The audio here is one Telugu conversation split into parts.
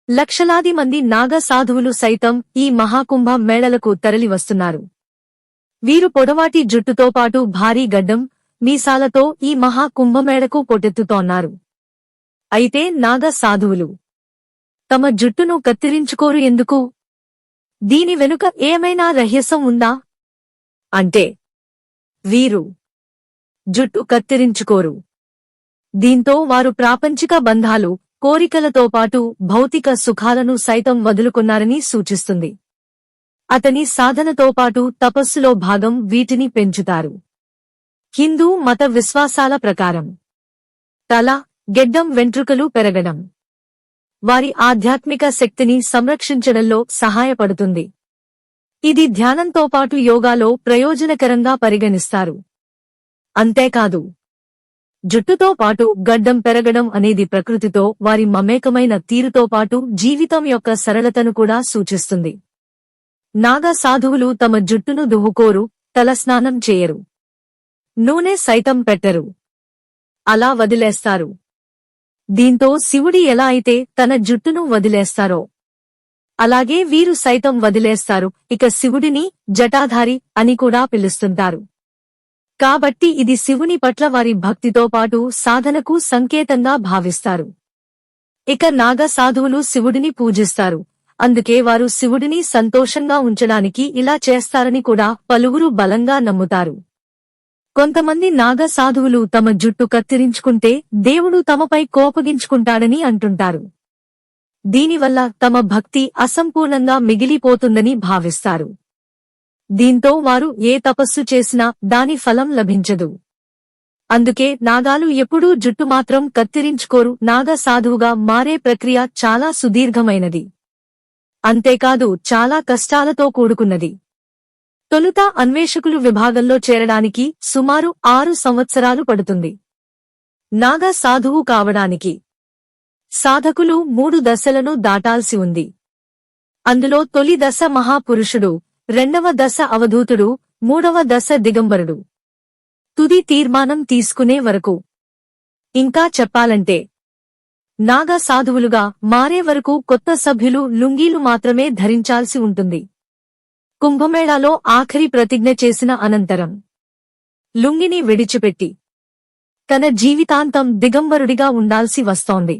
లక్షలాది మంది నాగ సాధువులు సైతం ఈ మహాకుంభ మేళలకు తరలివస్తున్నారు. వీరు పొడవాటి జుట్టుతో పాటు భారీ గడ్డం, మీసాలతో ఈ మహాకుంభమేళకు పొటెత్తుతోన్నారు. అయితే నాగ సాధువులు తమ జుట్టును కత్తిరించుకోరు ఎందుకు? దీని వెనుక ఏమైనా రహస్యం ఉందా? అంటే వీరు జుట్టు కత్తిరించుకోరు. దీంతో వారు ప్రాపంచిక బంధాలు, కోరికలతో పాటు భౌతిక సుఖాలను సైతం వదులుకున్నారని సూచిస్తుంది. అతని సాధనతో పాటు తపస్సులో భాగం వీటిని పెంచుతారు. హిందూ మత విశ్వాసాల ప్రకారం తల, గెడ్డం వెంట్రుకలు పెరగడం వారి ఆధ్యాత్మిక శక్తిని సంరక్షించడంలో సహాయపడుతుంది. ఇది ధ్యానంతో పాటు యోగాలో ప్రయోజనకరంగా పరిగణిస్తారు. అంతేకాదు, జుట్టుతో పాటు గడ్డం పెరగడం అనేది ప్రకృతితో వారి మమేకమైన తీరుతో పాటు జీవితం యొక్క సరళతను కూడా సూచిస్తుంది. నాగ సాధువులు తమ జుట్టును దువ్వుకోరు, తలస్నానం చేయరు, నూనె సైతం పెట్టరు. అలా వదిలేస్తారు. దీంతో శివుడి ఎలా అయితే తన జుట్టును వదిలేస్తారో అలాగే వీరు సైతం వదిలేస్తారు. ఇక శివుడిని జటాధారి అని కూడా పిలుస్తుంటారు. కాబట్టి ఇది శివుని పట్ల వారి భక్తితో పాటు సాధనకు సంకేతంగా భావిస్తారు. ఇక నాగ సాధువులు శివుడిని పూజిస్తారు. అందుకే వారు శివుడిని సంతోషంగా ఉంచడానికి ఇలా చేస్తారని కూడా పలువురు బలంగా నమ్ముతారు. కొంతమంది నాగ సాధువులు తమ జుట్టు కత్తిరించుకుంటే దేవుడు తమపై కోపగించుకుంటాడని అంటుంటారు. దీనివల్ల తమ భక్తి అసంపూర్ణంగా మిగిలిపోతుందని భావిస్తారు. దీంతో వారు ఏ తపస్సు చేసినా దాని ఫలం లభించదు. అందుకే నాగాలు ఎప్పుడూ జుట్టు మాత్రం కత్తిరించుకోరు. నాగ సాధువుగా మారే ప్రక్రియ చాలా సుదీర్ఘమైనది. అంతేకాదు, చాలా కష్టాలతో కూడుకున్నది. తొలుత అన్వేషకులు విభాగంలో చేరడానికి సుమారు 6 సంవత్సరాలు పడుతుంది. నాగ సాధువు కావడానికి సాధకులు 3 దశలను దాటాల్సి ఉంది. అందులో తొలి దశ మహాపురుషుడు, రెండవ దశ అవధూతుడు, మూడవ దశ దిగంబరుడు. తుది తీర్మానం తీసుకునే వరకు. ఇంకా చెప్పాలంటే నాగ సాధువులుగా మారే వరకు కొత్త సభ్యులు లుంగీలు మాత్రమే ధరించాల్సి ఉంటుంది. కుంభమేళాలో ఆఖరి ప్రతిజ్ఞ చేసిన అనంతరం లుంగిని విడిచిపెట్టి తన జీవితాంతం దిగంబరుడిగా ఉండాల్సి వస్తోంది.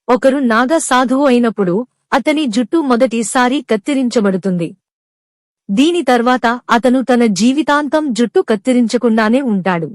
ఒకరు నాగ సాధువు అయినప్పుడు అతని జుట్టు మొదటిసారి కత్తిరించబడుతుంది. దీని తర్వాత అతను తన జీవితాంతం జుట్టు కత్తిరించకుండానే ఉంటాడు.